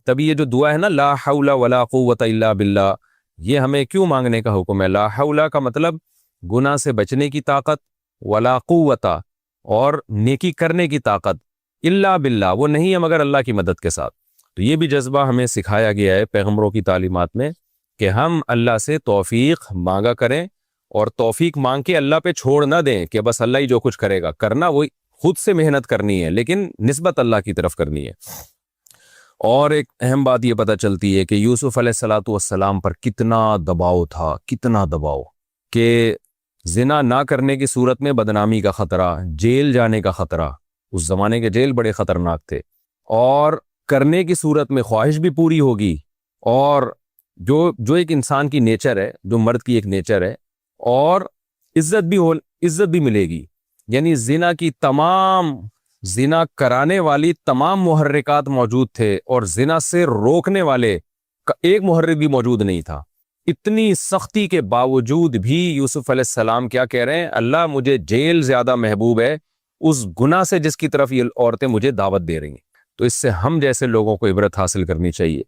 تبھی یہ جو دعا ہے نا لا حول ولا قوت الا باللہ، یہ ہمیں کیوں مانگنے کا حکم ہے؟ لا حول کا مطلب گناہ سے بچنے کی طاقت، ولا قوت اور نیکی کرنے کی طاقت، الا باللہ وہ نہیں ہے مگر اللہ کی مدد کے ساتھ۔ تو یہ بھی جذبہ ہمیں سکھایا گیا ہے پیغمبروں کی تعلیمات میں کہ ہم اللہ سے توفیق مانگا کریں، اور توفیق مانگ کے اللہ پہ چھوڑ نہ دیں کہ بس اللہ ہی جو کچھ کرے گا، کرنا وہی خود سے محنت کرنی ہے لیکن نسبت اللہ کی طرف کرنی ہے۔ اور ایک اہم بات یہ پتہ چلتی ہے کہ یوسف علیہ الصلاۃ والسلام پر کتنا دباؤ تھا، کتنا دباؤ، کہ زنا نہ کرنے کی صورت میں بدنامی کا خطرہ، جیل جانے کا خطرہ، اس زمانے کے جیل بڑے خطرناک تھے، اور کرنے کی صورت میں خواہش بھی پوری ہوگی، اور جو ایک انسان کی نیچر ہے، جو مرد کی ایک نیچر ہے، اور عزت بھی ملے گی۔ یعنی زنا کرانے والی تمام محرکات موجود تھے، اور زنا سے روکنے والے کا ایک محرک بھی موجود نہیں تھا۔ اتنی سختی کے باوجود بھی یوسف علیہ السلام کیا کہہ رہے ہیں؟ اللہ مجھے جیل زیادہ محبوب ہے اس گناہ سے جس کی طرف یہ عورتیں مجھے دعوت دے رہی ہیں۔ تو اس سے ہم جیسے لوگوں کو عبرت حاصل کرنی چاہیے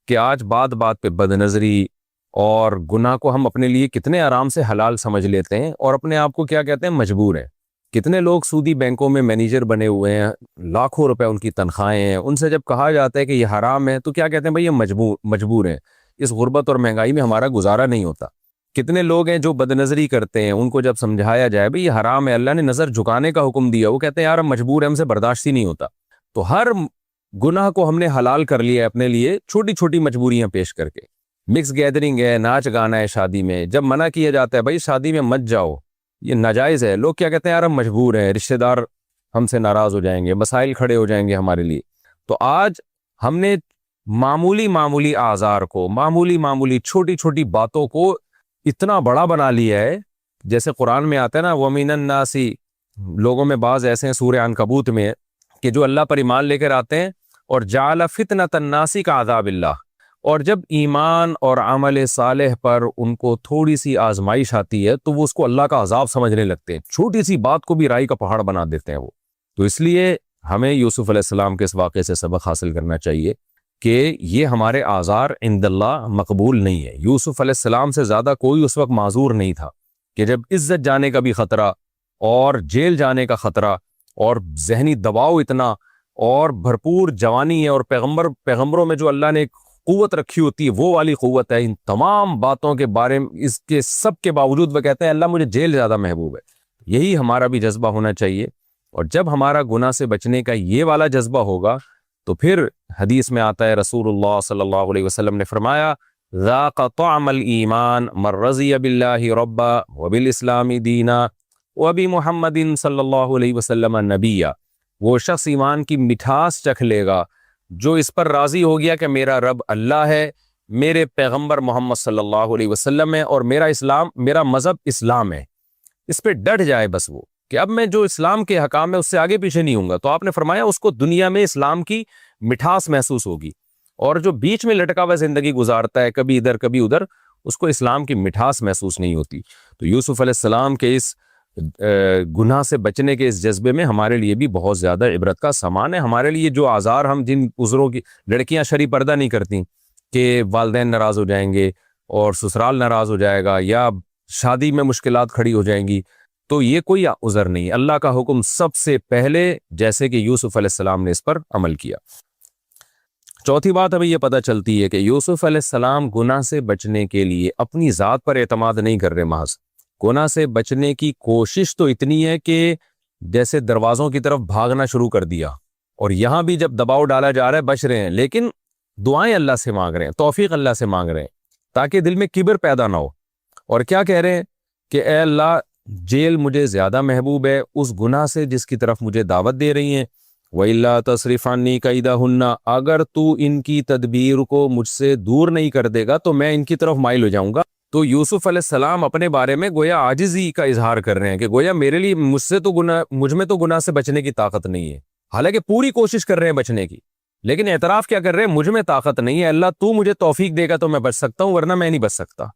کہ آج بات بات پہ بد نظری اور گناہ کو ہم اپنے لیے کتنے آرام سے حلال سمجھ لیتے ہیں، اور اپنے آپ کو کیا کہتے ہیں؟ مجبور ہیں۔ کتنے لوگ سودی بینکوں میں مینیجر بنے ہوئے ہیں، لاکھوں روپے ان کی تنخواہیں ہیں، ان سے جب کہا جاتا ہے کہ یہ حرام ہے تو کیا کہتے ہیں؟ بھئی یہ مجبور ہیں، اس غربت اور مہنگائی میں ہمارا گزارا نہیں ہوتا۔ کتنے لوگ ہیں جو بد نظری کرتے ہیں، ان کو جب سمجھایا جائے بھئی یہ حرام ہے، اللہ نے نظر جھکانے کا حکم دیا، وہ کہتے ہیں یار ہم مجبور ہیں، ہم سے برداشت ہی نہیں ہوتا۔ تو ہر گناہ کو ہم نے حلال کر لیا ہے اپنے لیے، چھوٹی چھوٹی مجبوریاں پیش کر کے۔ مکس گیدرنگ ہے، ناچ گانا ہے شادی میں، جب منع کیا جاتا ہے بھائی شادی میں مت جاؤ، یہ ناجائز ہے، لوگ کیا کہتے ہیں یار ہم مجبور ہیں، رشتہ دار ہم سے ناراض ہو جائیں گے، مسائل کھڑے ہو جائیں گے ہمارے لیے۔ تو آج ہم نے معمولی آزار کو، معمولی چھوٹی چھوٹی باتوں کو اتنا بڑا بنا لیا ہے، جیسے قرآن میں آتا ہے نا وَمِنَ النَّاسِ، لوگوں میں بعض ایسے ہیں سورہ عنکبوت میں کہ جو اللہ پر ایمان لے کر آتے ہیں، اور جعل فتنۃ الناس کعذاب اللہ، اور جب ایمان اور عمل صالح پر ان کو تھوڑی سی آزمائش آتی ہے تو وہ اس کو اللہ کا عذاب سمجھنے لگتے ہیں، چھوٹی سی بات کو بھی رائی کا پہاڑ بنا دیتے ہیں وہ۔ تو اس لیے ہمیں یوسف علیہ السلام کے اس واقعے سے سبق حاصل کرنا چاہیے کہ یہ ہمارے آزار عند اللہ مقبول نہیں ہے۔ یوسف علیہ السلام سے زیادہ کوئی اس وقت معذور نہیں تھا کہ جب عزت جانے کا بھی خطرہ، اور جیل جانے کا خطرہ، اور ذہنی دباؤ اتنا، اور بھرپور جوانی ہے، اور پیغمبروں میں جو اللہ نے قوت رکھی ہوتی ہے وہ والی قوت ہے، ان تمام باتوں کے بارے میں اس کے سب کے باوجود وہ کہتے ہیں اللہ مجھے جیل زیادہ محبوب ہے۔ یہی ہمارا بھی جذبہ ہونا چاہیے، اور جب ہمارا گناہ سے بچنے کا یہ والا جذبہ ہوگا تو پھر حدیث میں آتا ہے رسول اللہ صلی اللہ علیہ وسلم نے فرمایا ذاق طعم الایمان من رضی باللہ ربا وبالاسلام دینا وبمحمد صلی اللہ علیہ وسلم نبیا، وہ شخص ایمان کی مٹھاس چکھ لے گا جو اس پر راضی ہو گیا کہ میرا رب اللہ ہے، میرے پیغمبر محمد صلی اللہ علیہ وسلم ہے، اور میرا مذہب اسلام ہے، اس پہ ڈٹ جائے بس وہ کہ اب میں جو اسلام کے حکام ہے اس سے آگے پیچھے نہیں ہوں گا۔ تو آپ نے فرمایا اس کو دنیا میں اسلام کی مٹھاس محسوس ہوگی، اور جو بیچ میں لٹکا ہوا زندگی گزارتا ہے کبھی ادھر کبھی ادھر، اس کو اسلام کی مٹھاس محسوس نہیں ہوتی۔ تو یوسف علیہ السلام کے اس گناہ سے بچنے کے اس جذبے میں ہمارے لیے بھی بہت زیادہ عبرت کا سامان ہے۔ ہمارے لیے جو آزار، ہم جن عذروں کی، لڑکیاں شرعی پردہ نہیں کرتی کہ والدین ناراض ہو جائیں گے اور سسرال ناراض ہو جائے گا یا شادی میں مشکلات کھڑی ہو جائیں گی، تو یہ کوئی عذر نہیں۔ اللہ کا حکم سب سے پہلے جیسے کہ یوسف علیہ السلام نے اس پر عمل کیا۔ چوتھی بات ہمیں یہ پتہ چلتی ہے کہ یوسف علیہ السلام گناہ سے بچنے کے لیے اپنی ذات پر اعتماد نہیں کر رہے، محض گناہ سے بچنے کی کوشش تو اتنی ہے کہ جیسے دروازوں کی طرف بھاگنا شروع کر دیا، اور یہاں بھی جب دباؤ ڈالا جا رہا ہے بچ رہے ہیں، لیکن دعائیں اللہ سے مانگ رہے ہیں، توفیق اللہ سے مانگ رہے ہیں تاکہ دل میں کبر پیدا نہ ہو۔ اور کیا کہہ رہے ہیں کہ اے اللہ جیل مجھے زیادہ محبوب ہے اس گناہ سے جس کی طرف مجھے دعوت دے رہی ہیں، وَإِلَّا تَصْرِفْ عَنِّي كَيْدَهُنَّ، اگر تو ان کی تدبیر کو مجھ سے دور نہیں کر دے گا تو میں ان کی طرف مائل ہو جاؤں گا۔ تو یوسف علیہ السلام اپنے بارے میں گویا عاجزی کا اظہار کر رہے ہیں کہ گویا میرے لیے مجھ میں تو گناہ سے بچنے کی طاقت نہیں ہے، حالانکہ پوری کوشش کر رہے ہیں بچنے کی، لیکن اعتراف کیا کر رہے ہیں؟ مجھ میں طاقت نہیں ہے، اللہ تو مجھے توفیق دے گا تو میں بچ سکتا ہوں، ورنہ میں نہیں بچ سکتا۔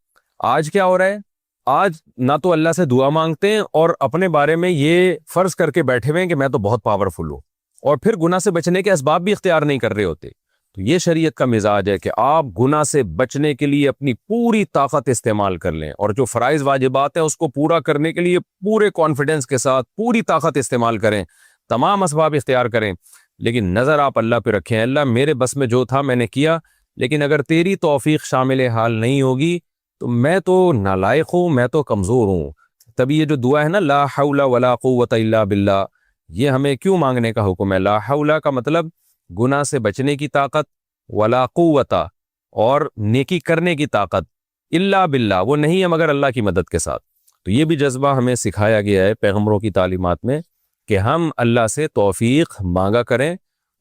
آج کیا ہو رہا ہے؟ آج نہ تو اللہ سے دعا مانگتے ہیں اور اپنے بارے میں یہ فرض کر کے بیٹھے ہوئے ہیں کہ میں تو بہت پاورفل ہوں، اور پھر گناہ سے بچنے کے اسباب بھی اختیار نہیں کر رہے ہوتے۔ تو یہ شریعت کا مزاج ہے کہ آپ گناہ سے بچنے کے لیے اپنی پوری طاقت استعمال کر لیں، اور جو فرائض واجبات ہیں اس کو پورا کرنے کے لیے پورے کانفیڈنس کے ساتھ پوری طاقت استعمال کریں، تمام اسباب اختیار کریں، لیکن نظر آپ اللہ پہ رکھیں، اللہ میرے بس میں جو تھا میں نے کیا، لیکن اگر تیری توفیق شامل حال نہیں ہوگی تو میں تو نالائق ہوں، میں تو کمزور ہوں۔ تبھی یہ جو دعا ہے نا، لا حول ولا قوت الا باللہ، یہ ہمیں کیوں مانگنے کا حکم ہے؟ لا حول کا مطلب گناہ سے بچنے کی طاقت، ولا قوت اور نیکی کرنے کی طاقت، الا باللہ وہ نہیں ہے مگر اللہ کی مدد کے ساتھ۔ تو یہ بھی جذبہ ہمیں سکھایا گیا ہے پیغمبروں کی تعلیمات میں کہ ہم اللہ سے توفیق مانگا کریں،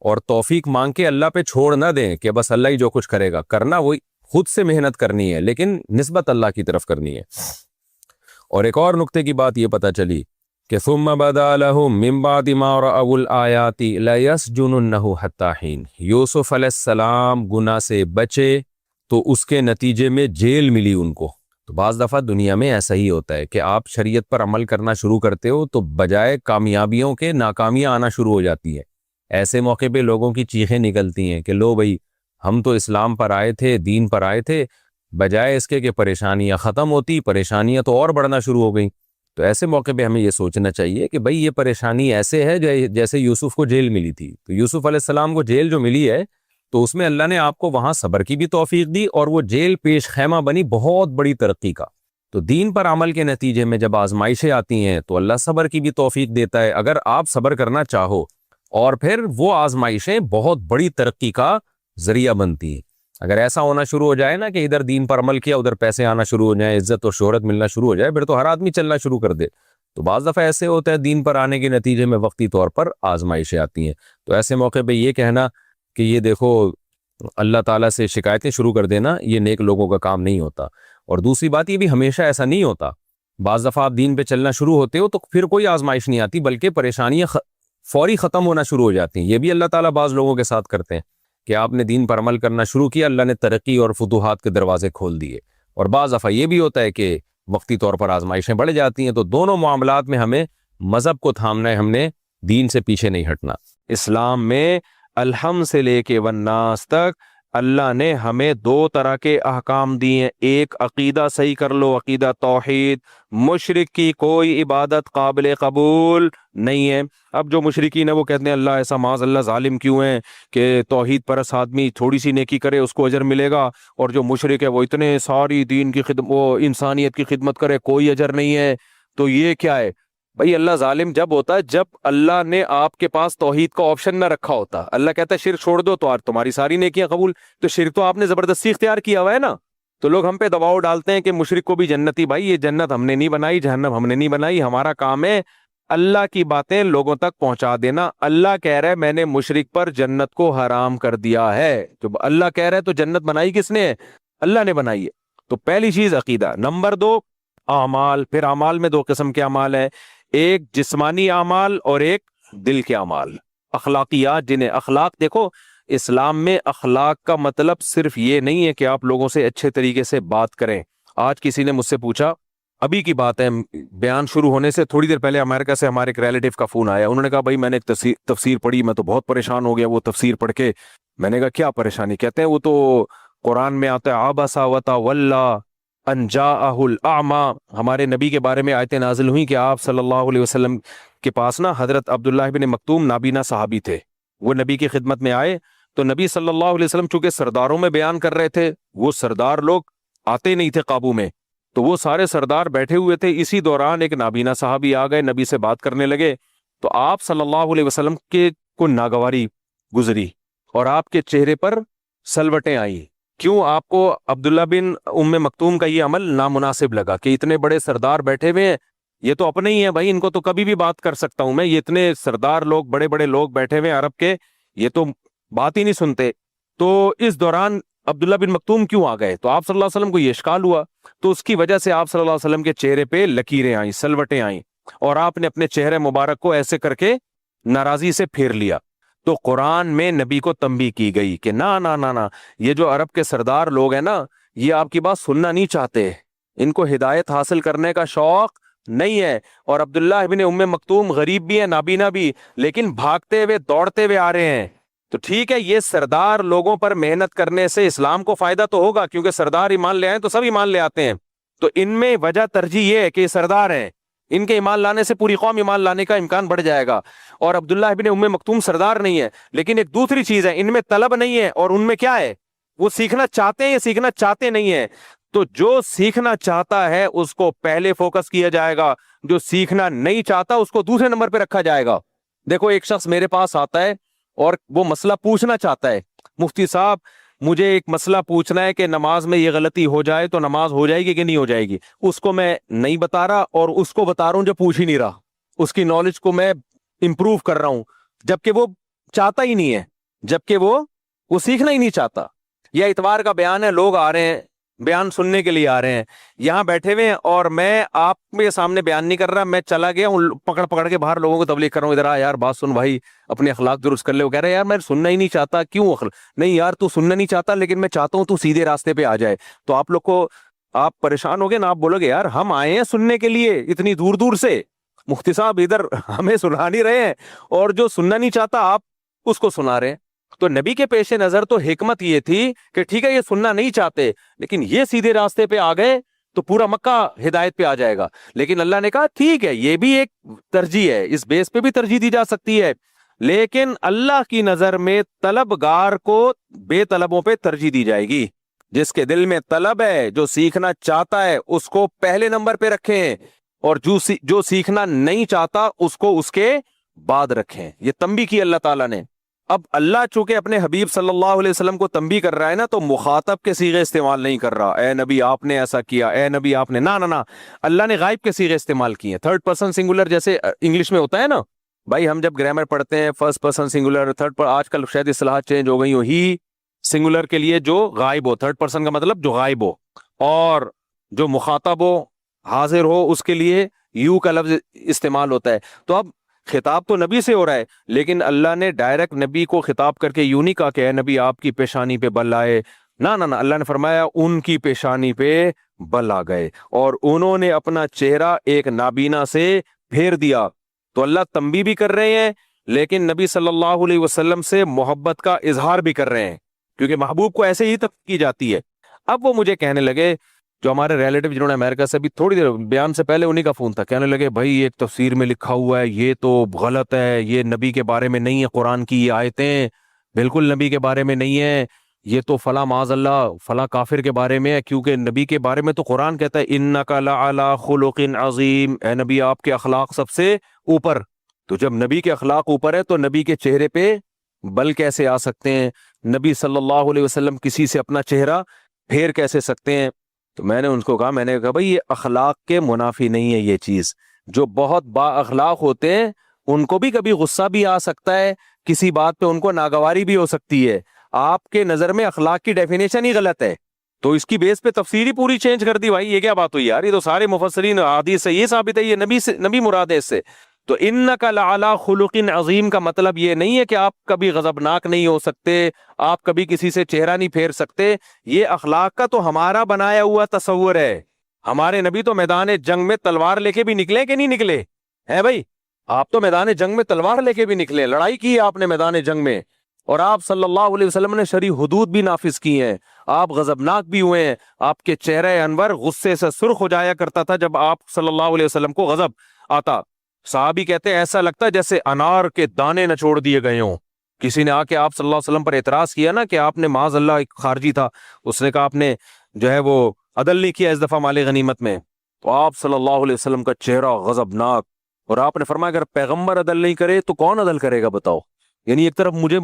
اور توفیق مانگ کے اللہ پہ چھوڑ نہ دیں کہ بس اللہ ہی جو کچھ کرے گا، کرنا وہی خود سے محنت کرنی ہے لیکن نسبت اللہ کی طرف کرنی ہے۔ اور ایک اور نقطے کی بات یہ پتہ چلی کہ ثم بدا لهم من بعد ما رأوا الآیات لیسجننه حتی حین، یوسف علیہ السلام گناہ سے بچے تو اس کے نتیجے میں جیل ملی ان کو۔ تو بعض دفعہ دنیا میں ایسا ہی ہوتا ہے کہ آپ شریعت پر عمل کرنا شروع کرتے ہو تو بجائے کامیابیوں کے ناکامیاں آنا شروع ہو جاتی ہیں۔ ایسے موقع پہ لوگوں کی چیخیں نکلتی ہیں کہ لو بھائی، ہم تو اسلام پر آئے تھے، دین پر آئے تھے، بجائے اس کے کہ پریشانیاں ختم ہوتی، پریشانیاں تو اور بڑھنا شروع ہو گئیں۔ تو ایسے موقع پہ ہمیں یہ سوچنا چاہیے کہ بھئی یہ پریشانی ایسے ہے جیسے یوسف کو جیل ملی تھی۔ تو یوسف علیہ السلام کو جیل جو ملی ہے تو اس میں اللہ نے آپ کو وہاں صبر کی بھی توفیق دی، اور وہ جیل پیش خیمہ بنی بہت بڑی ترقی کا۔ تو دین پر عمل کے نتیجے میں جب آزمائشیں آتی ہیں تو اللہ صبر کی بھی توفیق دیتا ہے اگر آپ صبر کرنا چاہو، اور پھر وہ آزمائشیں بہت بڑی ترقی کا ذریعہ بنتی ہیں۔ اگر ایسا ہونا شروع ہو جائے نا کہ ادھر دین پر عمل کیا ادھر پیسے آنا شروع ہو جائیں، عزت اور شہرت ملنا شروع ہو جائے، پھر تو ہر آدمی چلنا شروع کر دے۔ تو بعض دفعہ ایسے ہوتا ہے دین پر آنے کے نتیجے میں وقتی طور پر آزمائشیں آتی ہیں، تو ایسے موقع پہ یہ کہنا کہ یہ دیکھو اللہ تعالیٰ سے شکایتیں شروع کر دینا، یہ نیک لوگوں کا کام نہیں ہوتا۔ اور دوسری بات یہ بھی ہمیشہ ایسا نہیں ہوتا، بعض دفعہ آپ دین پہ چلنا شروع ہوتے ہو تو پھر کوئی آزمائش نہیں آتی بلکہ پریشانیاں فوری ختم ہونا شروع ہو جاتی ہیں۔ یہ بھی اللہ تعالیٰ بعض لوگوں کے ساتھ کرتے ہیں کہ آپ نے دین پر عمل کرنا شروع کیا، اللہ نے ترقی اور فتوحات کے دروازے کھول دیے۔ اور بعض دفعہ یہ بھی ہوتا ہے کہ وقتی طور پر آزمائشیں بڑھ جاتی ہیں۔ تو دونوں معاملات میں ہمیں مذہب کو تھامنا ہے، ہم نے دین سے پیچھے نہیں ہٹنا۔ اسلام میں الحم سے لے کے والناس تک اللہ نے ہمیں دو طرح کے احکام دیے ہیں۔ ایک عقیدہ صحیح کر لو، عقیدہ توحید، مشرک کی کوئی عبادت قابل قبول نہیں ہے۔ اب جو مشرکین ہیں وہ کہتے ہیں اللہ ایسا معاذ اللہ ظالم کیوں ہیں کہ توحید پرست آدمی تھوڑی سی نیکی کرے اس کو اجر ملے گا، اور جو مشرک ہے وہ اتنے ساری دین کی خدمت، وہ انسانیت کی خدمت کرے کوئی اجر نہیں ہے۔ تو یہ کیا ہے بھائی؟ اللہ ظالم جب ہوتا ہے جب اللہ نے آپ کے پاس توحید کا آپشن نہ رکھا ہوتا۔ اللہ کہتا ہے شرک چھوڑ دو تو تمہاری ساری نیکیاں قبول، تو شرک تو آپ نے زبردستی اختیار کیا ہوا ہے نا۔ تو لوگ ہم پہ دباؤ ڈالتے ہیں کہ مشرک کو بھی جنتی، بھائی یہ جنت ہم نے نہیں بنائی، جہنم ہم نے نہیں بنائی، ہمارا کام ہے اللہ کی باتیں لوگوں تک پہنچا دینا۔ اللہ کہہ رہا ہے میں نے مشرک پر جنت کو حرام کر دیا ہے، تو اللہ کہہ رہا ہے تو جنت بنائی کس نے ہے؟ اللہ نے بنائی ہے۔ تو پہلی چیز عقیدہ۔ نمبر دو اعمال۔ پھر اعمال میں دو قسم کے اعمال ہیں، ایک جسمانی اعمال اور ایک دل کے اعمال، اخلاقیات، جنہیں اخلاق دیکھو اسلام میں اخلاق کا مطلب صرف یہ نہیں ہے کہ آپ لوگوں سے اچھے طریقے سے بات کریں۔ آج کسی نے مجھ سے پوچھا، ابھی کی بات ہے، بیان شروع ہونے سے تھوڑی دیر پہلے امریکہ سے ہمارے ایک ریلیٹیو کا فون آیا، انہوں نے کہا بھائی میں نے ایک تفسیر پڑھی، میں تو بہت پریشان ہو گیا وہ تفسیر پڑھ کے۔ میں نے کہا کیا پریشانی؟ کہتے ہیں وہ تو قرآن میں آتا ہے عبس وتولی ان جاءہ الاعمی، ہمارے نبی کے بارے میں آیتیں نازل ہوئیں کہ آپ صلی اللہ علیہ وسلم کے پاس نا حضرت عبداللہ بن مکتوم نابینا صحابی تھے، وہ نبی کی خدمت میں آئے تو نبی صلی اللہ علیہ وسلم چونکہ سرداروں میں بیان کر رہے تھے، وہ سردار لوگ آتے نہیں تھے قابو میں، تو وہ سارے سردار بیٹھے ہوئے تھے۔ اسی دوران ایک نابینا صحابی آ گئے، نبی سے بات کرنے لگے، تو آپ صلی اللہ علیہ وسلم کے کو ناگواری گزری اور آپ کے چہرے پر سلوٹیں آئیں۔ کیوں؟ آپ کو عبداللہ بن ام مکتوم کا یہ عمل نامناسب لگا کہ اتنے بڑے سردار بیٹھے ہوئے ہیں، یہ تو اپنے ہی ہیں بھائی، ان کو تو کبھی بھی بات کر سکتا ہوں میں، یہ اتنے سردار لوگ، بڑے بڑے لوگ بیٹھے ہوئے ہیں عرب کے، یہ تو بات ہی نہیں سنتے۔ تو اس دوران عبداللہ بن مکتوم کیوں آ گئے؟ تو آپ صلی اللہ علیہ وسلم کو یہ اشکال ہوا، تو اس کی وجہ سے آپ صلی اللہ علیہ وسلم کے چہرے پہ لکیریں آئیں، سلوٹیں آئیں، اور آپ نے اپنے چہرے مبارک کو ایسے کر کے ناراضی سے پھیر لیا۔ تو قرآن میں نبی کو تنبیہ کی گئی کہ نا نا نا نا، یہ جو عرب کے سردار لوگ ہیں نا، یہ آپ کی بات سننا نہیں چاہتے، ان کو ہدایت حاصل کرنے کا شوق نہیں ہے۔ اور عبداللہ ابن ام مکتوم غریب بھی ہیں، نابینا بھی، لیکن بھاگتے ہوئے دوڑتے ہوئے آ رہے ہیں، تو ٹھیک ہے، یہ سردار لوگوں پر محنت کرنے سے اسلام کو فائدہ تو ہوگا، کیونکہ سردار ایمان لے آئے تو سب ایمان لے آتے ہیں، تو ان میں وجہ ترجیح یہ ہے کہ یہ سردار ہیں، ان کے ایمان لانے سے پوری قوم ایمان لانے کا امکان بڑھ جائے گا۔ اور عبداللہ ابن ام مکتوم سردار نہیں ہے، لیکن ایک دوسری چیز ہے، ان میں طلب نہیں ہے، اور ان میں کیا ہے، وہ سیکھنا چاہتے ہیں یا سیکھنا چاہتے نہیں ہیں۔ تو جو سیکھنا چاہتا ہے اس کو پہلے فوکس کیا جائے گا، جو سیکھنا نہیں چاہتا اس کو دوسرے نمبر پہ رکھا جائے گا۔ دیکھو، ایک شخص میرے پاس آتا ہے اور وہ مسئلہ پوچھنا چاہتا ہے، مفتی صاحب مجھے ایک مسئلہ پوچھنا ہے کہ نماز میں یہ غلطی ہو جائے تو نماز ہو جائے گی کہ نہیں ہو جائے گی۔ اس کو میں نہیں بتا رہا، اور اس کو بتا رہا ہوں جو پوچھ ہی نہیں رہا، اس کی نالج کو میں امپروو کر رہا ہوں، جبکہ وہ چاہتا ہی نہیں ہے، جبکہ وہ سیکھنا ہی نہیں چاہتا۔ یہ اتوار کا بیان ہے، لوگ آ رہے ہیں بیان سننے کے لیے، آ رہے ہیں یہاں بیٹھے ہوئے ہیں، اور میں آپ کے سامنے بیان نہیں کر رہا، میں چلا گیا ہوں پکڑ پکڑ کے باہر لوگوں کو تبلیغ کر رہا ہوں، ادھر آ یار بات سن بھائی، اپنے اخلاق درست کر لے۔ وہ کہہ رہے ہیں یار میں سننا ہی نہیں چاہتا، کیوں نہیں یار تو سننا نہیں چاہتا، لیکن میں چاہتا ہوں تو سیدھے راستے پہ آ جائے۔ تو آپ لوگ کو، آپ پریشان ہوگے نا، آپ بولو گے یار ہم آئے ہیں سننے کے لیے اتنی دور دور سے، مفتی صاحب ادھر ہمیں سنا نہیں رہے ہیں، اور جو سننا نہیں چاہتا آپ اس کو سنا رہے ہیں۔ تو نبی کے پیش نظر تو حکمت یہ تھی کہ ٹھیک ہے یہ سننا نہیں چاہتے، لیکن یہ سیدھے راستے پہ آ گئے تو پورا مکہ ہدایت پہ آ جائے گا۔ لیکن اللہ نے کہا ٹھیک ہے یہ بھی ایک ترجیح ہے، اس بیس پہ بھی ترجیح دی جا سکتی ہے، لیکن اللہ کی نظر میں طلبگار کو بے طلبوں پہ ترجیح دی جائے گی۔ جس کے دل میں طلب ہے، جو سیکھنا چاہتا ہے اس کو پہلے نمبر پہ رکھیں، اور جو سیکھنا نہیں چاہتا اس کو اس کے بعد رکھیں۔ یہ تنبیہ کی اللہ تعالیٰ نے۔ اب اللہ چونکہ اپنے حبیب صلی اللہ علیہ وسلم کو تنبیہ کر رہا ہے نا، تو مخاطب کے صیغے استعمال نہیں کر رہا، اے نبی آپ نے ایسا کیا، اے نبی آپ نے، نہ اللہ نے غائب کے صیغے استعمال کیے ہیں، تھرڈ پرسن سنگولر جیسے انگلش میں ہوتا ہے نا بھائی، ہم جب گرامر پڑھتے ہیں فرسٹ پرسن سنگولر، تھرڈ پر، آج کل شاید اصطلاحات چینج ہو گئی ہو، ہی سنگولر کے لیے جو غائب ہو، تھرڈ پرسن کا مطلب جو غائب ہو، اور جو مخاطب ہو حاضر ہو اس کے لیے یو کا لفظ استعمال ہوتا ہے۔ تو اب خطاب تو نبی سے ہو رہا ہے، لیکن اللہ نے ڈائریکٹ نبی کو خطاب کر کے یوں نہیں کہا کہ اے نبی آپ کی پیشانی پہ بل آئے، نہ اللہ نے فرمایا ان کی پیشانی پہ بل آ گئے، اور انہوں نے اپنا چہرہ ایک نابینا سے پھیر دیا۔ تو اللہ تنبیہ بھی کر رہے ہیں، لیکن نبی صلی اللہ علیہ وسلم سے محبت کا اظہار بھی کر رہے ہیں، کیونکہ محبوب کو ایسے ہی تک کی جاتی ہے۔ اب وہ مجھے کہنے لگے، جو ہمارے ریلیٹو جنہوں نے امریکہ سے بھی تھوڑی دیر بیان سے پہلے انہی کا فون تھا، کہنے لگے بھائی ایک تفسیر میں لکھا ہوا ہے یہ تو غلط ہے، یہ نبی کے بارے میں نہیں ہے، قرآن کی یہ آیتیں بالکل نبی کے بارے میں نہیں ہے، یہ تو فلاں معاذ اللہ فلاں کافر کے بارے میں ہے، کیونکہ نبی کے بارے میں تو قرآن کہتا ہے انک لعلی خلق عظیم، اے نبی آپ کے اخلاق سب سے اوپر۔ تو جب نبی کے اخلاق اوپر ہے تو نبی کے چہرے پہ بل کیسے آ سکتے ہیں؟ نبی صلی اللہ علیہ وسلم کسی سے اپنا چہرہ پھیر کیسے سکتے ہیں؟ تو میں نے ان کو کہا، میں نے کہا بھائی یہ اخلاق کے منافی نہیں ہے، یہ چیز جو بہت با اخلاق ہوتے ہیں ان کو بھی کبھی غصہ بھی آ سکتا ہے، کسی بات پہ ان کو ناگواری بھی ہو سکتی ہے، آپ کے نظر میں اخلاق کی ڈیفینیشن ہی غلط ہے، تو اس کی بیس پہ تفسیر ہی پوری چینج کر دی۔ بھائی یہ کیا بات ہوئی یار، یہ تو سارے مفسرین حدیث سے یہ ثابت ہے یہ نبی مراد ہے اس سے۔ تو انک لعلی خلق عظیم کا مطلب یہ نہیں ہے کہ آپ کبھی غضبناک نہیں ہو سکتے، آپ کبھی کسی سے چہرہ نہیں پھیر سکتے، یہ اخلاق کا تو ہمارا بنایا ہوا تصور ہے۔ ہمارے نبی تو میدان جنگ میں تلوار لے کے بھی نکلے کہ نہیں نکلے ہیں بھائی؟ آپ تو میدان جنگ میں تلوار لے کے بھی نکلے، لڑائی کی ہے آپ نے میدان جنگ میں، اور آپ صلی اللہ علیہ وسلم نے شرعی حدود بھی نافذ کی ہیں، آپ غضبناک بھی ہوئے ہیں، آپ کے چہرہ انور غصے سے سرخ ہو جایا کرتا تھا جب آپ صلی اللہ علیہ وسلم کو غضب آتا، صحابی کہتے ہیں ایسا لگتا جیسے انار کے دانے نچوڑ دیے گئے ہوں۔ کسی نے آ کے آپ صلی اللہ علیہ وسلم پر اعتراض کیا نا کہ آپ نے معاذ اللہ ایک خارجی تھا، اس نے کہا آپ نے جو ہے وہ عدل نہیں کیا اس دفعہ مال غنیمت میں، تو آپ صلی اللہ علیہ وسلم کا چہرہ غضبناک، اور آپ نے فرمایا اگر پیغمبر عدل نہیں کرے تو کون عدل کرے گا بتاؤ؟ یعنی ایک طرف مجھے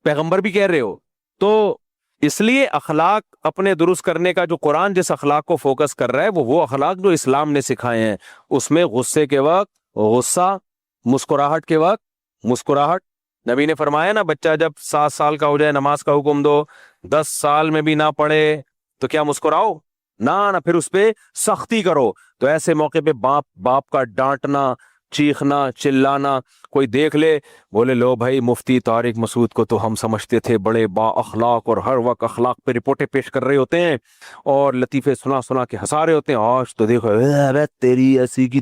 پیغمبر بھی کہہ رہے ہو، تو اس لیے اخلاق اپنے درست کرنے کا جو قرآن جس اخلاق کو فوکس کر رہا ہے وہ اخلاق جو اسلام نے سکھائے ہیں، اس میں غصے کے وقت غصہ، مسکراہٹ کے وقت مسکراہٹ۔ نبی نے فرمایا نا بچہ جب 7 سال کا ہو جائے نماز کا حکم دو، 10 سال میں بھی نہ پڑھے تو کیا مسکراؤ؟ نہ پھر اس پہ سختی کرو۔ تو ایسے موقع پہ باپ کا ڈانٹنا، چیخنا، چلانا، کوئی دیکھ لے بولے لو بھائی مفتی طارق مسعود کو تو ہم سمجھتے تھے بڑے با اخلاق اور ہر وقت اخلاق پہ رپورٹیں پیش کر رہے ہوتے ہیں اور لطیفے سنا کے ہنسا رہے ہوتے ہیں، آج تو دیکھو تیری ایسی کی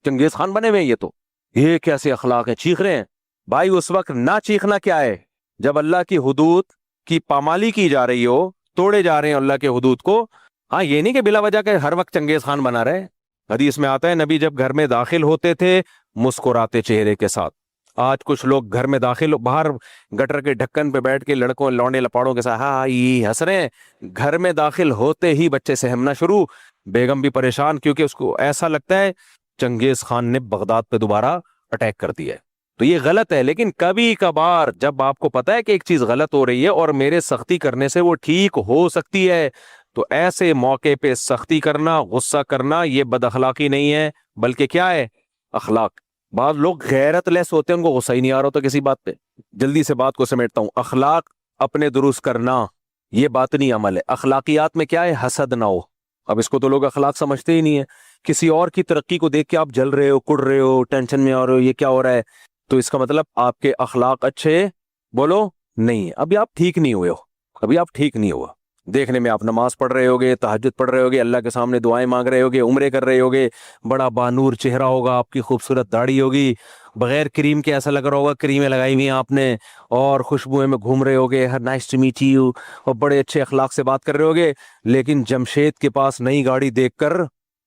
چنگیز خان بنے ہوئے ہیں، یہ تو یہ کیسے اخلاق ہیں، چیخ رہے ہیں۔ بھائی اس وقت نہ چیخنا کیا ہے؟ جب اللہ کی حدود کی پامالی کی جا رہی ہو، توڑے جا رہے ہیں اللہ کے حدود کو. ہاں یہ نہیں کہ بلا وجہ کہ ہر وقت چنگیز خان بنا رہے. حدیث میں آتا ہے نبی جب گھر میں داخل ہوتے تھے مسکراتے چہرے کے ساتھ. آج کچھ لوگ گھر میں داخل باہر گٹر کے ڈھکن پہ بیٹھ کے لڑکوں لونڈے لپاڑوں کے ساتھ ہاں یہ ہنس رہے ہیں. گھر میں داخل ہوتے ہی بچے سہمنا شروع، بیگم بھی پریشان کیونکہ اس کو ایسا لگتا ہے چنگیز خان نے بغداد پہ دوبارہ اٹیک کر دیا ہے. تو یہ غلط ہے. لیکن کبھی کبھار جب آپ کو پتا ہے کہ ایک چیز غلط ہو رہی ہے اور میرے سختی کرنے سے وہ ٹھیک ہو سکتی ہے، تو ایسے موقع پہ سختی کرنا، غصہ کرنا یہ بد اخلاقی نہیں ہے بلکہ کیا ہے؟ اخلاق. بعض لوگ غیرت لیس ہوتے ہیں، ان کو غصہ ہی نہیں آ رہا تو کسی بات پہ. جلدی سے بات کو سمیٹتا ہوں. اخلاق اپنے درست کرنا یہ باطنی عمل ہے. اخلاقیات میں کیا ہے؟ حسد نہ ہو. اب اس کو تو لوگ اخلاق سمجھتے ہی نہیں ہے. کسی اور کی ترقی کو دیکھ کے آپ جل رہے ہو، کڑ رہے ہو، ٹینشن میں آ رہے ہو، یہ کیا ہو رہا ہے، تو اس کا مطلب آپ کے اخلاق اچھے بولو نہیں ہے. ابھی آپ ٹھیک نہیں ہوئے ہو، ابھی آپ ٹھیک نہیں ہوا. دیکھنے میں آپ نماز پڑھ رہے ہوگے، تہجد پڑھ رہے ہوگے، اللہ کے سامنے دعائیں مانگ رہے ہوگے، عمرے کر رہے ہوگے، بڑا بانور چہرہ ہوگا، آپ کی خوبصورت داڑھی ہوگی، بغیر کریم کے ایسا لگ رہا ہوگا کریمیں لگائی ہوئی ہیں آپ نے، اور خوشبوئیں میں گھوم رہے ہوگے، ہر نائس ٹو میٹ یو، اور بڑے اچھے اخلاق سے بات کر رہے ہوگے. لیکن جمشید کے پاس نئی گاڑی دیکھ کر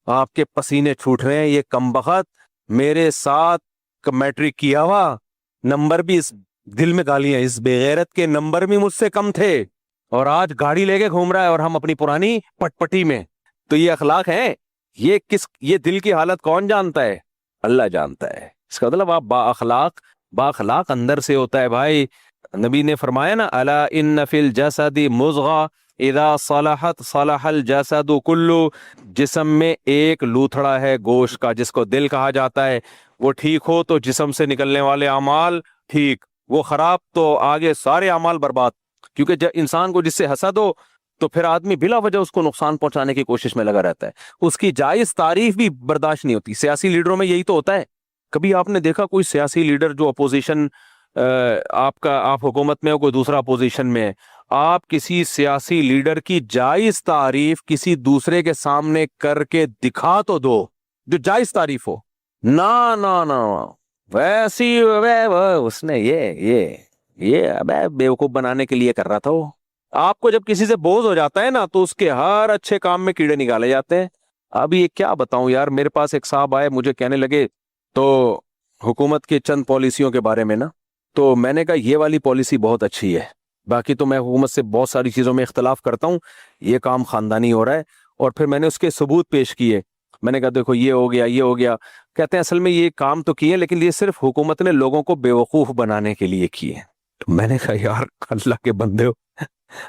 آپ کے پسینے چھوٹ رہے ہیں. یہ کمبخت میرے ساتھ میٹرک کیا ہوا، نمبر بھی اس دل میں گالیاں، اس بےغیرت کے نمبر بھی مجھ سے کم تھے اور آج گاڑی لے کے گھوم رہا ہے اور ہم اپنی پرانی پٹ پٹی میں. تو یہ اخلاق ہے؟ یہ دل کی حالت کون جانتا ہے؟ اللہ جانتا ہے. اس کا مطلب آپ با اخلاق اندر سے ہوتا ہے بھائی. نبی نے فرمایا نا الا ان فی الجسد مضغہ اذا صلحت صلح الجسد کلو. جسم میں ایک لوتھڑا ہے گوشت کا جس کو دل کہا جاتا ہے، وہ ٹھیک ہو تو جسم سے نکلنے والے اعمال ٹھیک، وہ خراب تو آگے سارے اعمال برباد. کیونکہ جب انسان کو جس سے حسد ہو تو پھر آدمی بلا وجہ اس کو نقصان پہنچانے کی کوشش میں لگا رہتا ہے، اس کی جائز تعریف بھی برداشت نہیں ہوتی. سیاسی لیڈروں میں یہی تو ہوتا ہے. کبھی آپ نے دیکھا کوئی سیاسی لیڈر جو اپوزیشن، آپ حکومت میں ہو، کوئی دوسرا اپوزیشن میں ہے، آپ کسی سیاسی لیڈر کی جائز تعریف کسی دوسرے کے سامنے کر کے دکھا تو دو جو جائز تعریف ہو. نہ ویسی اس نے یہ بیوقوف بنانے کے لیے کر رہا تھا وہ. آپ کو جب کسی سے بوجھ ہو جاتا ہے نا تو اس کے ہر اچھے کام میں کیڑے نکالے جاتے ہیں. اب یہ کیا بتاؤں یار، میرے پاس ایک صاحب آئے مجھے کہنے لگے تو حکومت کے چند پالیسیوں کے بارے میں نا، تو میں نے کہا یہ والی پالیسی بہت اچھی ہے، باقی تو میں حکومت سے بہت ساری چیزوں میں اختلاف کرتا ہوں، یہ کام خاندانی ہو رہا ہے. اور پھر میں نے اس کے ثبوت پیش کیے. میں نے کہا دیکھو یہ ہو گیا. کہتے ہیں اصل میں یہ کام تو کیے لیکن یہ صرف حکومت نے لوگوں کو بیوقوف بنانے کے لیے کیے. تو میں نے کہا یار اللہ کے بندے ہو،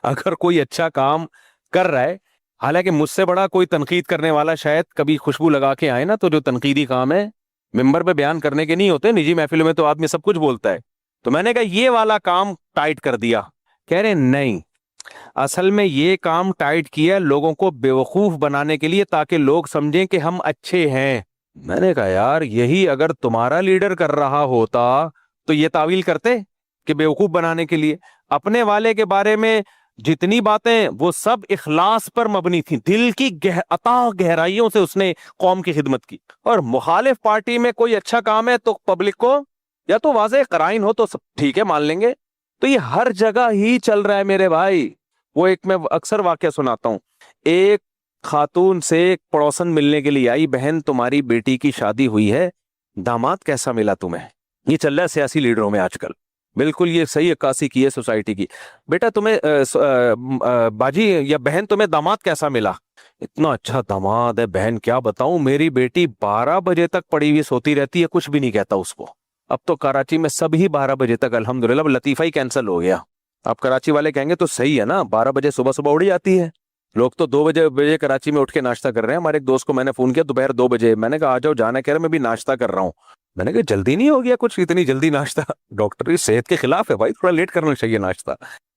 اگر کوئی اچھا کام کر رہا ہے، حالانکہ مجھ سے بڑا کوئی تنقید کرنے والا شاید کبھی خوشبو لگا کے آئے نا، تو جو تنقیدی کام ہے ممبر پہ بیان کرنے کے نہیں ہوتے، نجی محفلوں میں تو آدمی سب کچھ بولتا ہے. تو میں نے کہا یہ والا کام ٹائٹ کر دیا. کہہ رہے نہیں، اصل میں یہ کام ٹائٹ کیا لوگوں کو بیوقوف بنانے کے لیے تاکہ لوگ سمجھیں کہ ہم اچھے ہیں. میں نے کہا یار یہی اگر تمہارا لیڈر کر رہا ہوتا تو یہ تعویل کرتے کہ بیوقوف بنانے کے لیے. اپنے والے کے بارے میں جتنی باتیں وہ سب اخلاص پر مبنی تھیں، دل کی عطا گہرائیوں سے اس نے قوم کی خدمت کی. اور مخالف پارٹی میں کوئی اچھا کام ہے تو پبلک کو یا تو واضح قرائن ہو تو سب ٹھیک ہے مان لیں گے. تو یہ ہر جگہ ہی چل رہا ہے میرے بھائی. وہ ایک میں اکثر واقعہ سناتا ہوں. ایک خاتون سے ایک پڑوسن ملنے کے لیے آئی، بہن تمہاری بیٹی کی شادی ہوئی ہے، داماد کیسا ملا تمہیں؟ یہ چل رہا ہے سیاسی لیڈروں میں آج کل، بالکل یہ صحیح عکاسی کی ہے سوسائٹی کی. بیٹا تمہیں باجی یا بہن تمہیں داماد کیسا ملا؟ اتنا اچھا داماد ہے بہن، کیا بتاؤں، میری بیٹی 12 بجے تک پڑی ہوئی سوتی رہتی ہے، کچھ بھی نہیں کہتا اس کو. اب تو کراچی میں سب ہی 12 بجے تک الحمدللہ، لطیفہ ہی کینسل ہو گیا. آپ کراچی والے کہیں گے تو صحیح ہے نا، 12 بجے صبح اڑ جاتی ہے. لوگ تو 2 بجے کراچی میں اٹھ کے ناشتہ کر رہے ہیں. ہمارے ایک دوست کو میں نے فون کیا دوپہر 2 بجے، میں نے کہا آ جاؤ، جانا کہہ رہے میں بھی ناشتہ کر رہا ہوں. میں نے کہا جلدی نہیں ہو گیا کچھ اتنی جلدی ناشتہ؟ ڈاکٹر کی صحت کے خلاف ہے بھائی، تھوڑا لیٹ کرنا چاہیے ناشتہ.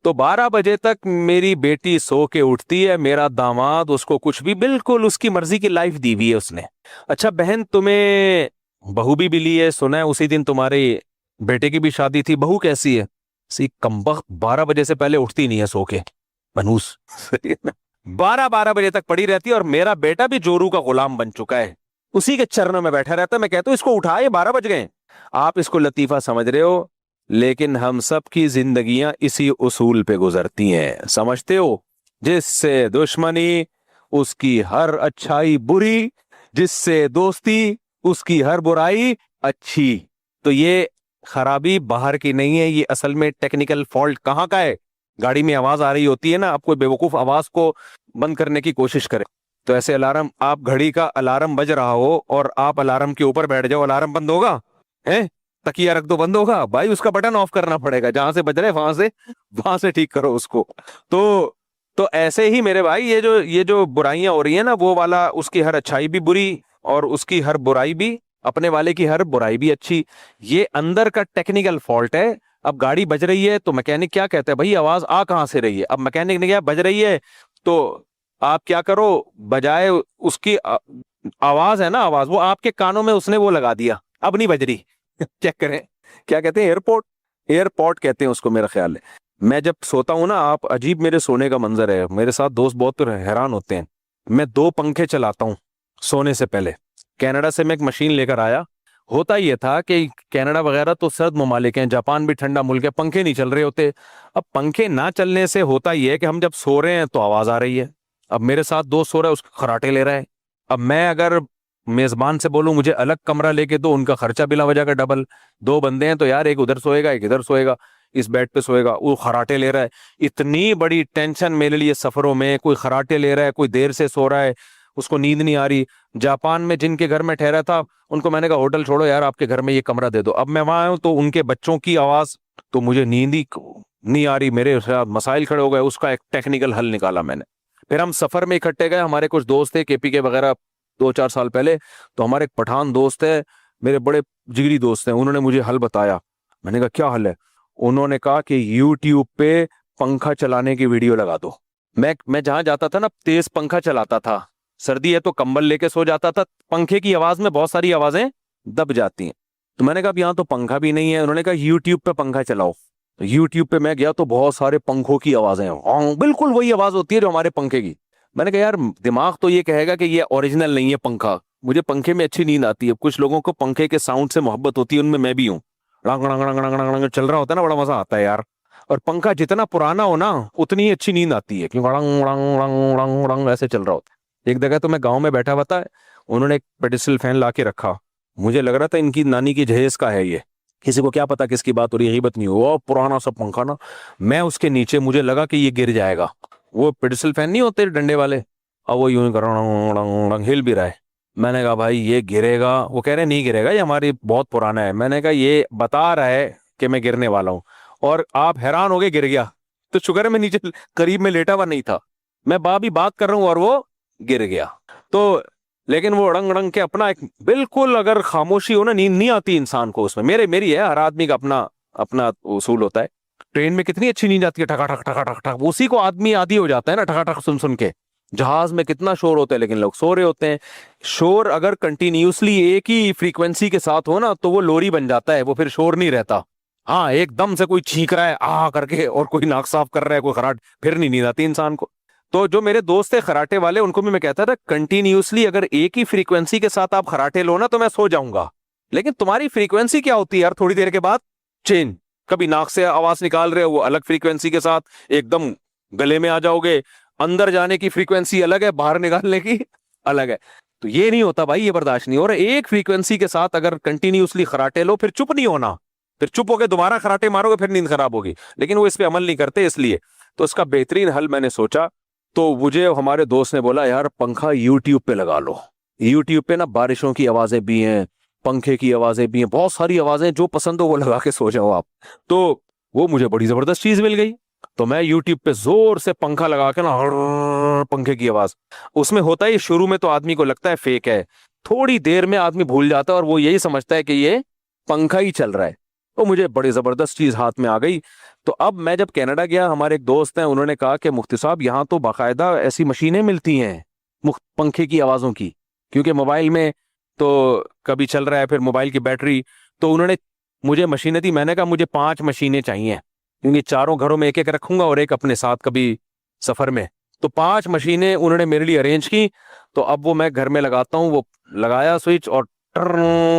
تو 12 بجے تک میری بیٹی سو کے اٹھتی ہے، میرا داماد اس کو کچھ بھی، بالکل اس کی مرضی کی لائف دی ہوئی ہے اس نے. اچھا بہن تمہیں بہو بھی ملی ہے، سنا ہے اسی دن تمہارے بیٹے کی بھی شادی تھی، بہو کیسی ہے؟ کمبخت 12 بجے سے پہلے اٹھتی نہیں ہے سو کے، منوس 12 بجے تک پڑی رہتی ہے. اور میرا بیٹا بھی جورو کا غلام بن چکا ہے، اسی کے چرنوں میں بیٹھا رہتا ہے. میں کہتا ہوں اس کو اٹھائے، 12 بج گئے. آپ اس کو لطیفہ سمجھ رہے ہو، لیکن ہم سب کی زندگیاں اسی اصول پہ گزرتی ہیں, سمجھتے ہو؟ جس سے دشمنی اس کی ہر اچھائی بری, جس سے دوستی اس کی ہر برائی اچھی. تو یہ خرابی باہر کی نہیں ہے, یہ اصل میں ٹیکنیکل فالٹ کہاں کا ہے؟ گاڑی میں آواز آ رہی ہوتی ہے نا, آپ کوئی بیوقوف آواز کو بند کرنے کی کوشش کرے تو ایسے الارم, آپ گھڑی کا الارم بج رہا ہو اور آپ الارم کے اوپر بیٹھ جاؤ, الارم بند ہوگا؟ تکیہ رکھ دو, بند ہوگا بھائی, اس کا بٹن آف کرنا پڑے گا, جہاں سے بج رہے وہاں سے ٹھیک کرو اس کو. تو ایسے ہی میرے بھائی یہ جو برائیاں ہو رہی ہیں نا, وہ والا اس کی ہر اچھائی بھی بری اور اس کی ہر برائی بھی, اپنے والے کی ہر برائی بھی اچھی. یہ اندر کا ٹیکنیکل فالٹ ہے. اب گاڑی بج رہی ہے تو میکینک کیا کہتا ہے, بھائی آواز آ کہاں سے رہی ہے؟ اب میکینک نے کیا, بج رہی ہے تو آپ کیا کرو, بجائے اس کی آواز ہے نا, آواز وہ آپ کے کانوں میں اس نے وہ لگا دیا, اب نہیں بج رہی. چیک کریں, کیا کہتے ہیں, ایئرپورٹ کہتے ہیں اس کو میرا خیال ہے. میں جب سوتا ہوں نا, آپ عجیب میرے سونے کا منظر ہے, میرے ساتھ دوست بہت حیران ہوتے ہیں, میں 2 پنکھے چلاتا ہوں سونے سے پہلے. کینیڈا سے میں ایک مشین لے کر آیا. ہوتا یہ تھا کہ کینیڈا وغیرہ تو سرد ممالک ہیں, جاپان بھی ٹھنڈا ملک ہے, پنکھے نہیں چل رہے ہوتے. اب پنکھے نہ چلنے سے ہوتا یہ ہے کہ ہم جب سو رہے ہیں تو آواز آ رہی ہے. اب میرے ساتھ دوست سو رہا ہے, اس خراٹے لے رہا ہے. اب میں اگر میزبان سے بولوں مجھے الگ کمرہ لے کے دو, ان کا خرچہ بلا وجہ کا ڈبل. 2 بندے ہیں تو یار, ایک ادھر سوئے گا ایک ادھر سوئے گا, اس بیڈ پہ سوئے گا, وہ خراٹے لے رہا ہے. اتنی بڑی ٹینشن میرے لیے سفروں میں, کوئی خراٹے لے رہا ہے, کوئی دیر سے سو رہا ہے, اس کو نیند نہیں آ رہی. جاپان میں جن کے گھر میں ٹھہرا تھا ان کو میں نے کہا ہوٹل چھوڑو یار, آپ کے گھر میں یہ کمرہ دے دو. اب میں وہاں آیا ہوں تو ان کے بچوں کی آواز, تو مجھے نیند ہی نہیں آ رہی, میرے ساتھ مسائل کھڑے ہو گئے. اس کا ایک ٹیکنیکل حل نکالا میں نے. پھر ہم سفر میں اکٹھے گئے, ہمارے کچھ دوست تھے کے پی کے وغیرہ 2-4 سال پہلے, تو ہمارے ایک پٹھان دوست ہے, میرے بڑے جگری دوست ہیں, انہوں نے مجھے حل بتایا. میں نے کہا کیا حل ہے؟ انہوں نے کہا کہ یوٹیوب پہ پنکھا چلانے کی ویڈیو لگا دو. میں جہاں جاتا تھا نا, تیز پنکھا چلاتا تھا, سردی ہے تو کمبل لے کے سو جاتا تھا, پنکھے کی آواز میں بہت ساری آوازیں دب جاتی ہیں. تو میں نے کہا اب یہاں تو پنکھا بھی نہیں ہے. انہوں نے کہا یوٹیوب پہ پنکھا چلاؤ. یوٹیوب پہ میں گیا تو بہت سارے پنکھوں کی آوازیں, بالکل وہی آواز ہوتی ہے جو ہمارے پنکھے کی. میں نے کہا یار دماغ تو یہ کہے گا کہ یہ اوریجنل نہیں ہے پنکھا, مجھے پنکھے میں اچھی نیند آتی ہے. کچھ لوگوں کو پنکھے کے ساؤنڈ سے محبت ہوتی ہے, ان میں بھی ہوں. چل رہا ہوتا ہے نا, بڑا مزہ آتا ہے یار. اور پنکھا جتنا پرانا ہو نا اتنی ہی اچھی نیند آتی ہے, کیوں ایسے چل رہا ہوتا ہے. ایک جگہ تو میں گاؤں میں بیٹھا ہوا تھا, انہوں نے ایک پیڈسٹل فین لا کے رکھا, مجھے لگ رہا تھا ان کی نانی کی جہیز کا ہے یہ, کسی کو کیا پتا کس کی بات ہو رہی ہے, غیبت نہیں ہو, پرانا سا پنکھا نا. میں اس کے نیچے, مجھے لگا کہ یہ گر جائے گا. وہ پیڈسٹل فین نہیں ہوتے ڈنڈے والے, اب وہ یوں ہل بھی رہا ہے. میں نے کہا بھائی یہ گرے گا, وہ کہہ رہے نہیں گرے گا, یہ ہماری بہت پرانا ہے. میں نے کہا یہ بتا رہا ہے کہ میں گرنے والا ہوں, اور آپ حیران ہو گئے گر گیا. تو شکر ہے میں نیچے قریب میں لیٹا ہوا نہیں تھا, میں بھی بات کر رہا ہوں اور وہ گر گیا. تو لیکن وہ اڑنگ کے اپنا ایک بالکل, اگر خاموشی ہو نا نیند نہیں آتی انسان کو اس میں. میری ہے, ہر آدمی کا اپنا اصول ہوتا ہے. ٹرین میں کتنی اچھی نیند آتی ہے, ٹھکا ٹھک ٹھکا ٹھک ٹھک, اسی کو آدمی عادی ہو جاتا ہے نا, ٹھکا ٹھک سن کے. جہاز میں کتنا شور ہوتا ہے لیکن لوگ سو رہے ہوتے ہیں. شور اگر کنٹینیوسلی ایک ہی فریکوینسی کے ساتھ ہو نا تو وہ لوری بن جاتا ہے, وہ پھر شور نہیں رہتا. ہاں ایک دم سے کوئی چھینک رہا ہے آ کر کے, اور کوئی ناک صاف کر رہا ہے, کوئی خراٹ, پھر نہیں نیند آتی انسان کو. تو جو میرے دوست تھے خراٹے والے, ان کو بھی میں کہتا تھا کنٹینیوسلی اگر ایک ہی فریکوینسی کے ساتھ آپ خراٹے لو نا تو میں سو جاؤں گا, لیکن تمہاری فریکوینسی کیا ہوتی ہے یار, تھوڑی دیر کے بعد چینج. کبھی ناک سے آواز نکال رہے ہو وہ الگ فریکوینسی کے ساتھ ایک دم گلے میں آ جاؤ گے, اندر جانے کی فریکوینسی الگ ہے, باہر نکالنے کی الگ ہے. تو یہ نہیں ہوتا بھائی, یہ برداشت نہیں ہو رہا. ایک فریکوینسی کے ساتھ اگر کنٹینیوسلی خراٹے لو, پھر چپ نہیں ہونا, پھر چپ ہو کے دوبارہ خراٹے مارو گے, پھر نیند خراب ہوگی. لیکن وہ اس پہ عمل نہیں کرتے, اس لیے تو اس کا بہترین حل میں نے سوچا. تو مجھے ہمارے دوست نے بولا یار پنکھا یوٹیوب پہ لگا لو. یوٹیوب پہ نا بارشوں کی آوازیں بھی ہیں, پنکھے کی آوازیں بھی ہیں, بہت ساری آوازیں, جو پسند ہو وہ لگا کے سو جاؤ آپ. تو وہ مجھے بڑی زبردست چیز مل گئی. تو میں یوٹیوب پہ زور سے پنکھا لگا کے نا, پنکھے کی آواز. اس میں ہوتا ہے شروع میں تو آدمی کو لگتا ہے فیک ہے, تھوڑی دیر میں آدمی بھول جاتا ہے اور وہ یہی سمجھتا ہے کہ یہ پنکھا ہی چل رہا ہے. تو مجھے بڑی زبردست چیز ہاتھ میں آ گئی. تو اب میں جب کینیڈا گیا, ہمارے ایک دوست ہیں, انہوں نے کہا کہ مفتی صاحب یہاں تو باقاعدہ ایسی مشینیں ملتی ہیں پنکھے کی آوازوں کی, کیونکہ موبائل میں تو کبھی چل رہا ہے, پھر موبائل کی بیٹری. تو انہوں نے مجھے مشینیں دی. میں نے کہا مجھے 5 مشینیں چاہیے, کیونکہ چاروں گھروں میں ایک ایک رکھوں گا اور ایک اپنے ساتھ کبھی سفر میں. تو 5 مشینیں انہوں نے میرے لیے ارینج کی. تو اب وہ میں گھر میں لگاتا ہوں, وہ لگایا سوئچ اور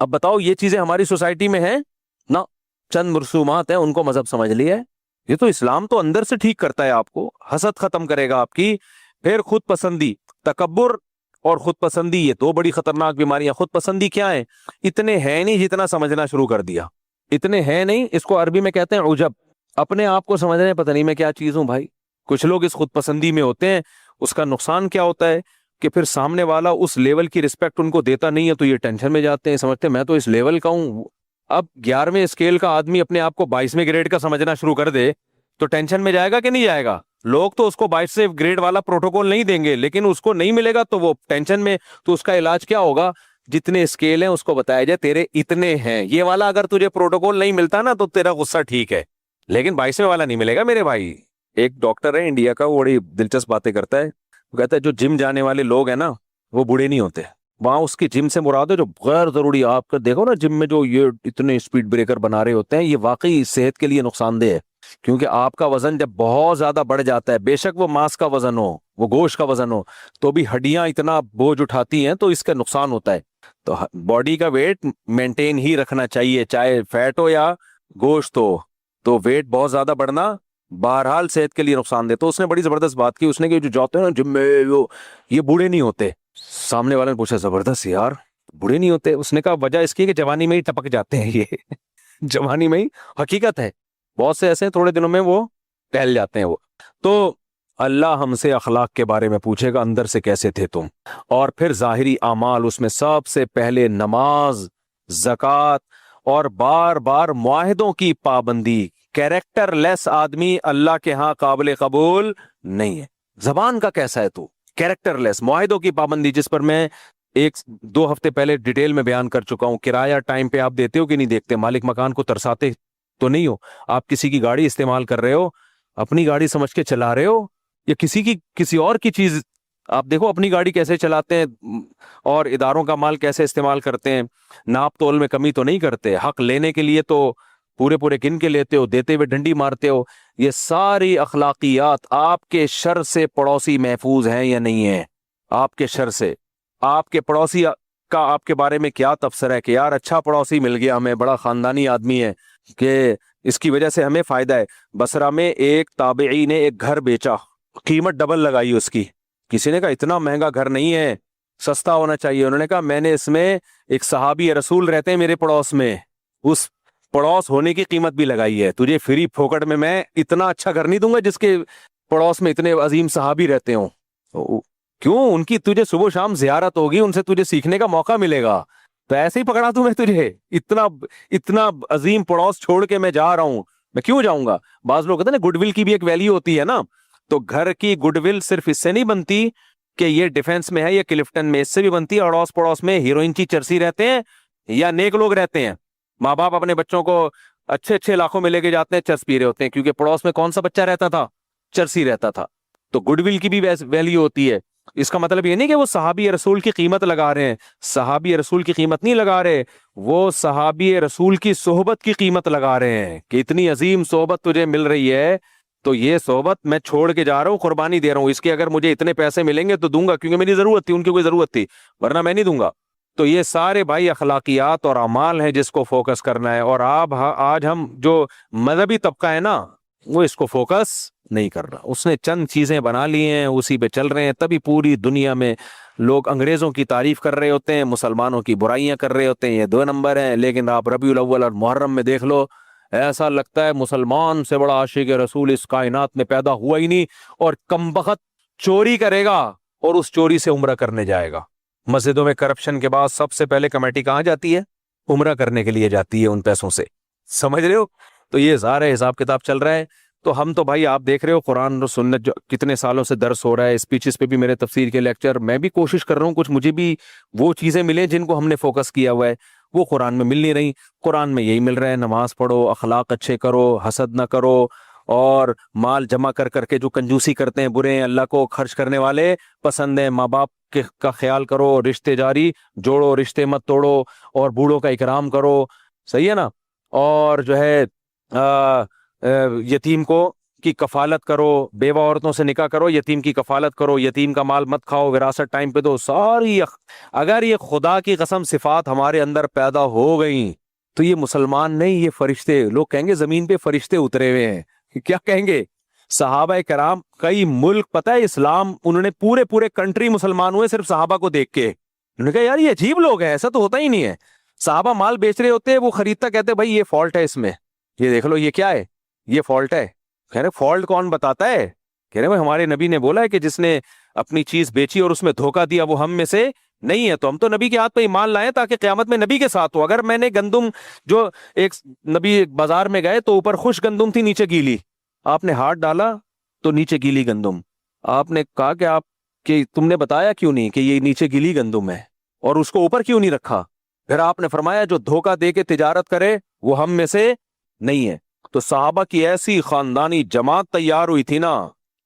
اب بتاؤ یہ چیزیں ہماری سوسائٹی میں ہیں نا؟ چند مرسومات ہیں ان کو مذہب سمجھ لیا ہے. یہ تو اسلام تو اندر سے ٹھیک کرتا ہے آپ کو، حسد ختم کرے گا آپ کی. پھر خود پسندی، تکبر اور خود پسندی، یہ دو بڑی خطرناک بیماریاں. خود پسندی کیا ہے؟ اتنے ہیں نہیں جتنا سمجھنا شروع کر دیا. اتنے ہیں نہیں، اس کو عربی میں کہتے ہیں عجب. اپنے آپ کو سمجھ رہے ہیں پتہ نہیں میں کیا چیز ہوں بھائی. کچھ لوگ اس خود پسندی میں ہوتے ہیں. اس کا نقصان کیا ہوتا ہے کہ پھر سامنے والا اس لیول کی رسپیکٹ ان کو دیتا نہیں ہے تو یہ ٹینشن میں جاتے ہیں، سمجھتے ہیں میں تو اس لیول کا ہوں. اب 11ویں اسکیل کا آدمی اپنے آپ کو 22ویں گریڈ کا سمجھنا شروع کر دے تو ٹینشن میں جائے گا کہ نہیں جائے گا؟ لوگ تو اس کو 22 گریڈ والا پروٹوکول نہیں دیں گے، لیکن اس کو نہیں ملے گا تو وہ ٹینشن میں. تو اس کا علاج کیا ہوگا؟ جتنے اسکیل ہیں اس کو بتایا جائے تیرے اتنے ہیں، یہ والا اگر تجھے پروٹوکول نہیں ملتا نا تو تیرا غصہ ٹھیک ہے، لیکن 22ویں والا نہیں ملے گا میرے بھائی. ایک ڈاکٹر ہے انڈیا کا، وہ بڑی دلچسپ باتیں کرتا ہے. وہ کہتا ہے جو جم جانے والے لوگ ہیں نا وہ بوڑھے نہیں ہوتے. وہاں اس کی جم سے مراد ہے جو غیر ضروری، آپ کا دیکھو نا جم میں جو یہ اتنے اسپیڈ بریکر بنا رہے ہوتے ہیں، یہ واقعی صحت کے لیے نقصان دہ ہے. کیونکہ آپ کا وزن جب بہت زیادہ بڑھ جاتا ہے، بے شک وہ ماس کا وزن ہو، وہ گوشت کا وزن ہو، تو بھی ہڈیاں اتنا بوجھ اٹھاتی ہیں تو اس کا نقصان ہوتا ہے. تو باڈی کا ویٹ مینٹین ہی رکھنا چاہیے، چاہے فیٹ ہو یا گوشت ہو. تو ویٹ بہت زیادہ بڑھنا بہرحال صحت کے لیے نقصان دے. تو اس نے بڑی زبردست بات کی، اس نے کہ جو جاتے ہیں نا جم میں یہ بوڑھے نہیں ہوتے. سامنے والے نے پوچھا زبردست یار بوڑھے نہیں ہوتے؟ اس نے کہا وجہ اس کی کہ جوانی میں ہی ٹپک جاتے ہیں یہ جوانی میں ہی. حقیقت ہے بہت سے ایسے ہیں تھوڑے دنوں میں وہ ٹہل جاتے ہیں وہ. تو اللہ ہم سے اخلاق کے بارے میں پوچھے گا، اندر سے کیسے تھے تم. اور پھر ظاہری اعمال، اس میں سب سے پہلے نماز، زکوٰۃ اور بار بار معاہدوں کی پابندی. کیریکٹر لیس آدمی اللہ کے ہاں قابل قبول نہیں ہے. زبان کا کیسا ہے تو؟ کیریکٹر لیس، معاہدوں کی پابندی، جس پر میں 1-2 ہفتے پہلے ڈیٹیل میں بیان کر چکا ہوں. کرایہ ٹائم پہ آپ دیتے ہو کہ نہیں دیکھتے؟ مالک مکان کو ترساتے تو نہیں ہو؟ آپ کسی کی گاڑی استعمال کر رہے ہو، اپنی گاڑی سمجھ کے چلا رہے ہو یا کسی اور کی چیز؟ آپ دیکھو اپنی گاڑی کیسے چلاتے ہیں اور اداروں کا مال کیسے استعمال کرتے ہیں. ناپ تول میں کمی تو نہیں کرتے. حق لینے کے لیے تو پورے گن کے لیتے ہو، دیتے ہوئے ڈنڈی مارتے ہو. یہ ساری اخلاقیات آپ کے شر سے پڑوسی محفوظ ہیں یا نہیں ہیں؟ آپ کے شر سے آپ کے پڑوسی کا آپ کے بارے میں کیا تبصرہ ہے کہ یار اچھا پڑوسی مل گیا ہمیں، بڑا خاندانی آدمی ہے کہ اس کی وجہ سے ہمیں فائدہ ہے. بصرہ میں ایک تابعی نے ایک گھر بیچا، قیمت ڈبل لگائی اس کی. کسی نے کہا اتنا مہنگا گھر نہیں ہے، سستا ہونا چاہیے. انہوں نے کہا میں نے اس میں ایک صحابی رسول رہتے ہیں میرے پڑوس میں، اس پڑوس ہونے کی قیمت بھی لگائی ہے. تجھے فری پھوکٹ میں اتنا اچھا گھر نہیں دوں گا جس کے پڑوس میں اتنے عظیم صحابی رہتے ہوں. کیوں؟ ان کی تجھے صبح و شام زیارت ہوگی، ان سے تجھے سیکھنے کا موقع ملے گا. تو ایسے ہی پکڑا دوں میں تجھے؟ اتنا عظیم پڑوس چھوڑ کے میں جا رہا ہوں، میں کیوں جاؤں گا؟ بعض لوگ کہتے ہیں نا گڈ ول کی بھی ایک ویلیو ہوتی ہے نا. تو گھر کی گڈ ول صرف اس سے نہیں بنتی کہ یہ ڈیفنس میں ہے یا کلفٹن میں، اس سے بھی بنتی ہے اڑوس پڑوس میں ہیروئن کی چرسی رہتے ہیں یا نیک لوگ رہتے ہیں. ماں باپ اپنے بچوں کو اچھے علاقوں میں لے کے جاتے ہیں، چرس پی رہے ہوتے ہیں، کیونکہ پڑوس میں کون سا بچہ رہتا تھا؟ چرسی رہتا تھا. تو گڈ ول کی بھی ویلیو ہوتی ہے. اس کا مطلب یہ نہیں کہ وہ صحابی رسول کی قیمت لگا رہے ہیں. صحابی رسول کی قیمت نہیں لگا رہے، وہ صحابی رسول کی صحبت کی قیمت لگا رہے ہیں کہ اتنی عظیم صحبت تجھے مل رہی ہے تو یہ صحبت میں چھوڑ کے جا رہا ہوں، قربانی دے رہا ہوں. اس کے اگر مجھے اتنے پیسے ملیں گے تو دوں گا کیونکہ میری ضرورت تھی، ان کی کوئی ضرورت تھی، ورنہ میں نہیں دوں گا. تو یہ سارے بھائی اخلاقیات اور اعمال ہیں جس کو فوکس کرنا ہے. اور آج ہم جو مذہبی طبقہ ہے نا وہ اس کو فوکس نہیں کر رہا. اس نے چند چیزیں بنا لی ہیں، اسی پہ چل رہے ہیں. تبھی پوری دنیا میں لوگ انگریزوں کی تعریف کر رہے ہوتے ہیں، مسلمانوں کی برائیاں کر رہے ہوتے ہیں. یہ 2 نمبر ہیں. لیکن آپ ربیع الاول اور محرم میں دیکھ لو، ایسا لگتا ہے مسلمان سے بڑا عاشق رسول اس کائنات میں پیدا ہوا ہی نہیں. اور کمبخت چوری کرے گا اور اس چوری سے عمرہ کرنے جائے گا. مسجدوں میں کرپشن کے بعد سب سے پہلے کمیٹی کہاں جاتی ہے؟ عمرہ کرنے کے لیے جاتی ہے ان پیسوں سے. سمجھ رہے ہو؟ تو یہ سارا حساب کتاب چل رہا ہے. تو ہم تو بھائی آپ دیکھ رہے ہو قرآن اور سنت جو کتنے سالوں سے درس ہو رہا ہے، اسپیچز پہ بھی میرے تفسیر کے لیکچر، میں بھی کوشش کر رہا ہوں کچھ مجھے بھی وہ چیزیں ملیں جن کو ہم نے فوکس کیا ہوا ہے. وہ قرآن میں مل نہیں رہی. قرآن میں یہی مل رہا ہے، نماز پڑھو، اخلاق اچھے کرو، حسد نہ کرو، اور مال جمع کر کے جو کنجوسی کرتے ہیں برے ہیں، اللہ کو خرچ کرنے والے پسند ہیں. ماں باپ کا خیال کرو، رشتے جاری جوڑو، رشتے مت توڑو، اور بوڑھوں کا اکرام کرو. صحیح ہے نا؟ اور جو ہے یتیم کو کی کفالت کرو، بیوہ عورتوں سے نکاح کرو، یتیم کی کفالت کرو، یتیم کا مال مت کھاؤ، وراثت ٹائم پہ دو، ساری اگر یہ خدا کی قسم صفات ہمارے اندر پیدا ہو گئیں تو یہ مسلمان نہیں، یہ فرشتے، لوگ کہیں گے زمین پہ فرشتے اترے ہوئے ہیں، کیا کہیں گے؟ صحابہ کرام کئی ملک، پتہ ہے اسلام انہوں نے پورے کنٹری مسلمان ہوئے صرف صحابہ کو دیکھ کے، انہوں نے کہا یار یہ عجیب لوگ ہیں، ایسا تو ہوتا ہی نہیں ہے۔ صحابہ مال بیچ رہے ہوتے، وہ خریدتا، کہتے بھائی یہ فالٹ ہے اس میں، یہ دیکھ لو یہ کیا ہے، یہ فالٹ ہے۔ کہہ رہے فالٹ کون بتاتا ہے؟ کہہ رہے بھائی ہمارے نبی نے بولا ہے کہ جس نے اپنی چیز بیچی اور اس میں دھوکہ دیا وہ ہم میں سے نہیں ہے، تو ہم تو نبی کے ہاتھ پہ ایمان لائیں تاکہ قیامت میں نبی کے ساتھ ہو۔ اگر میں نے گندم، جو ایک نبی بازار میں گئے تو اوپر خشک گندم تھی، نیچے گیلی، آپ نے ہاتھ ڈالا تو نیچے گیلی گندم، آپ نے کہا کہ تم نے بتایا کیوں نہیں کہ یہ نیچے گیلی گندم ہے اور اس کو اوپر کیوں نہیں رکھا؟ پھر آپ نے فرمایا جو دھوکہ دے کے تجارت کرے وہ ہم میں سے نہیں ہے۔ تو صحابہ کی ایسی خاندانی جماعت تیار ہوئی تھی نا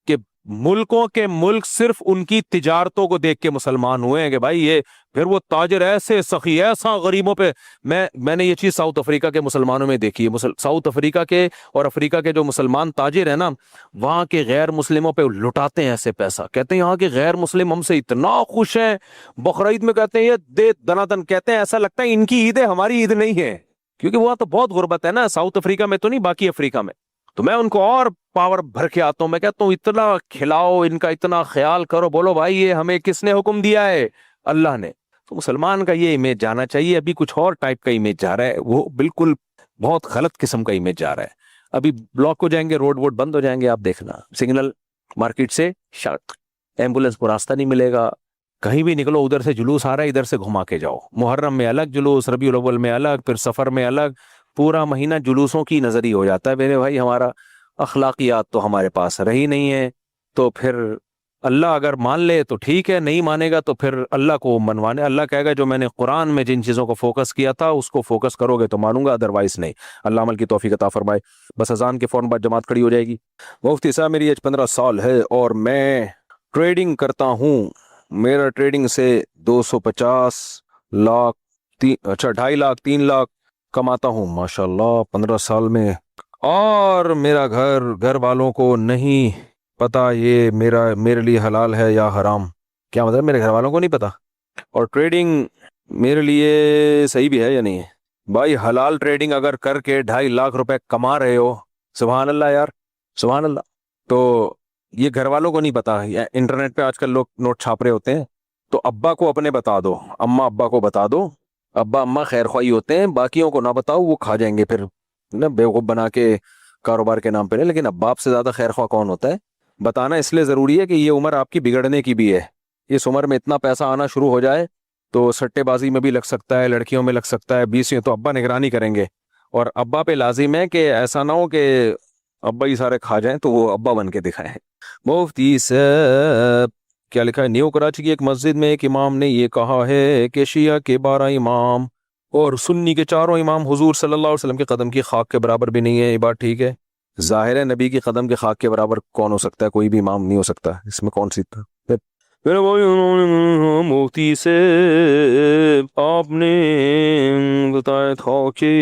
کہ ملکوں کے ملک صرف ان کی تجارتوں کو دیکھ کے مسلمان ہوئے ہیں کہ بھائی یہ، پھر وہ تاجر ایسے سخی، ایسا غریبوں پہ، میں نے یہ چیز ساؤتھ افریقہ کے مسلمانوں میں دیکھی ہے۔ ساؤتھ افریقہ کے اور افریقہ کے جو مسلمان تاجر ہیں نا، وہاں کے غیر مسلموں پہ لٹاتے ہیں ایسے پیسہ، کہتے ہیں یہاں کے غیر مسلم ہم سے اتنا خوش ہیں، بقرعید میں کہتے ہیں یہ دے دنا دن، کہتے ہیں ایسا لگتا ہے ان کی عید ہے ہماری عید نہیں ہے، کیونکہ وہاں تو بہت غربت ہے نا، ساؤتھ افریقہ میں تو نہیں، باقی افریقہ میں۔ تو میں ان کو اور پاور بھر کے آتا ہوں، میں کہتا ہوں اتنا کھلاؤ، ان کا اتنا خیال کرو، بولو بھائی یہ ہمیں کس نے حکم دیا ہے؟ اللہ نے۔ تو مسلمان کا یہ امیج جانا چاہیے، ابھی کچھ اور ٹائپ کا امیج جا رہا ہے، وہ بالکل بہت غلط قسم کا امیج جا رہا ہے۔ ابھی بلاک ہو جائیں گے، روڈ ووڈ بند ہو جائیں گے، آپ دیکھنا سگنل مارکیٹ سے شرط، ایمبولینس کو راستہ نہیں ملے گا، کہیں بھی نکلو ادھر سے جلوس آ رہا ہے ادھر سے گھما کے جاؤ، محرم میں الگ جلوس، ربیع الاول میں الگ، پھر سفر میں الگ، پورا مہینہ جلوسوں کی نظر ہی ہو جاتا ہے۔ میرے بھائی ہمارا اخلاقیات تو ہمارے پاس رہی نہیں ہے، تو پھر اللہ اگر مان لے تو ٹھیک ہے، نہیں مانے گا تو پھر اللہ کو منوانے، اللہ کہے گا جو میں نے قرآن میں جن چیزوں کو فوکس کیا تھا اس کو فوکس کرو گے تو مانوں گا، ادروائز نہیں۔ اللہ عمل کی توفیق عطا فرمائے۔ بس اذان کے فوراً بعد جماعت کھڑی ہو جائے گی۔ مفتی صاحب میری ایج 15 سال ہے اور میں ٹریڈنگ کرتا ہوں، میرا ٹریڈنگ سے 250 لاکھ 2.5 لاکھ 3 لاکھ کماتا ہوں، ماشاءاللہ 15 سال میں، اور میرا گھر والوں کو نہیں پتا یہ میرے لیے حلال ہے یا حرام۔ کیا مطلب میرے گھر والوں کو نہیں پتا؟ اور ٹریڈنگ میرے لیے صحیح بھی ہے یا نہیں ہے؟ بھائی حلال ٹریڈنگ اگر کر کے 2.5 لاکھ روپے کما رہے ہو، سبحان اللہ یار، سبحان اللہ، تو یہ گھر والوں کو نہیں پتا۔ انٹرنیٹ پہ آج کل لوگ نوٹ چھاپ رہے ہوتے ہیں، تو ابا کو اپنے بتا دو، اماں ابا کو بتا دو، ابا اماں خیر خواہی ہوتے ہیں، باقیوں کو نہ بتاؤ، وہ کھا جائیں گے پھر نا، بیوقوف بنا کے کاروبار کے نام پہ نہیں۔ لیکن اب باپ سے زیادہ خیر خواہ کون ہوتا ہے؟ بتانا اس لیے ضروری ہے کہ یہ عمر آپ کی بگڑنے کی بھی ہے، اس عمر میں اتنا پیسہ آنا شروع ہو جائے تو سٹے بازی میں بھی لگ سکتا ہے، لڑکیوں میں لگ سکتا ہے، 20 تو ابا نگرانی کریں گے، اور ابا پہ لازم ہے کہ ایسا نہ ہو کہ ابا ہی سارے کھا جائیں، تو وہ ابا بن کے دکھائیں۔ مفتی صاحب کیا لکھا ہے؟ نیو کراچی کی ایک مسجد میں ایک امام نے یہ کہا ہے کہ شیعہ کے 12 امام اور سنی کے 4 امام حضور صلی اللہ علیہ وسلم کے قدم کی خاک کے برابر بھی نہیں ہے، یہ بات ٹھیک ہے؟ ظاہر ہے نبی کی قدم کے خاک کے برابر کون ہو سکتا ہے؟ کوئی بھی امام نہیں ہو سکتا، اس میں کون سی مفتی سے آپ نے بتایا تھا کہ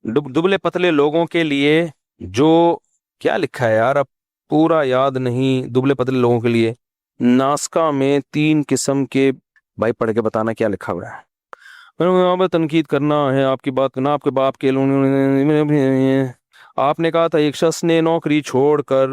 دبلے پتلے لوگوں کے لیے جو کیا لکھا ہے یار، اب پورا یاد نہیں، دبلے پتلے لوگوں کے لیے ناسکا میں 3 قسم کے، بھائی پڑھ کے بتانا کیا لکھا ہوا ہے۔ تنقید کرنا ہے آپ کی بات کرنا، آپ کے باپ کے آپ نے کہا تھا ایک شخص نے نوکری چھوڑ کر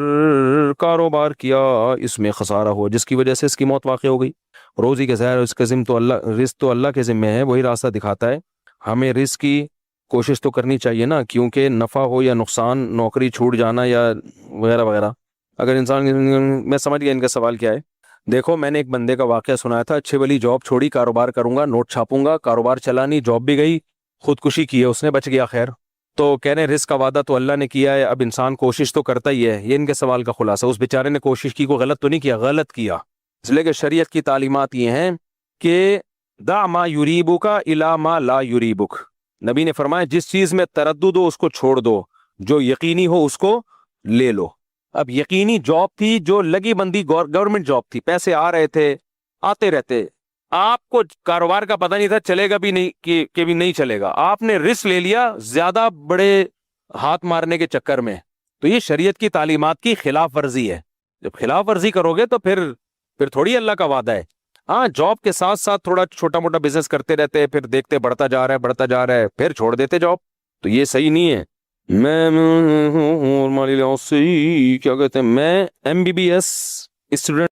کاروبار کیا، اس میں خسارہ ہوا جس کی وجہ سے اس کی موت واقع ہو گئی۔ روزی کے ظاہر اس کا ذمہ تو اللہ، رزق تو اللہ کے ذمہ ہے، وہی راستہ دکھاتا ہے، ہمیں رزق کی کوشش تو کرنی چاہیے نا، کیونکہ نفع ہو یا نقصان، نوکری چھوٹ جانا یا وغیرہ وغیرہ، اگر انسان، میں سمجھ گیا ان کا سوال کیا ہے۔ دیکھو میں نے ایک بندے کا واقعہ سنایا تھا، اچھے والی جاب چھوڑی، کاروبار کروں گا، نوٹ چھاپوں گا، کاروبار چلانی، جاب بھی گئی، خودکشی کی ہے اس نے، بچ گیا خیر۔ تو کہہ رہے ہیں رزق کا وعدہ تو اللہ نے کیا ہے، اب انسان کوشش تو کرتا ہی ہے، یہ ان کے سوال کا خلاصہ۔ اس بیچارے نے کوشش کی، کوئی غلط تو نہیں کیا؟ غلط کیا، اس لیے کہ شریعت کی تعلیمات یہ ہیں کہ دع ما یریبک الی ما لا یریبک، نبی نے فرمایا جس چیز میں تردد ہو اس کو چھوڑ دو، جو یقینی ہو اس کو لے لو۔ اب یقینی جاب تھی جو لگی بندی گورنمنٹ جاب تھی، پیسے آ رہے تھے، آتے رہتے، آپ کو کاروبار کا پتہ نہیں تھا چلے گا بھی نہیں کہ بھی نہیں چلے گا، آپ نے رسک لے لیا، زیادہ بڑے ہاتھ مارنے کے چکر میں. تو یہ شریعت کی تعلیمات کی خلاف ورزی ہے. جب خلاف ورزی کرو گے تو پھر تھوڑی اللہ کا وعدہ ہے. ہاں جاب کے ساتھ ساتھ تھوڑا چھوٹا موٹا بزنس کرتے رہتے, پھر دیکھتے بڑھتا جا رہا ہے, پھر چھوڑ دیتے جاب. تو یہ صحیح نہیں ہے. میں کیا کہتے ہیں, میں MBBS اسٹوڈنٹ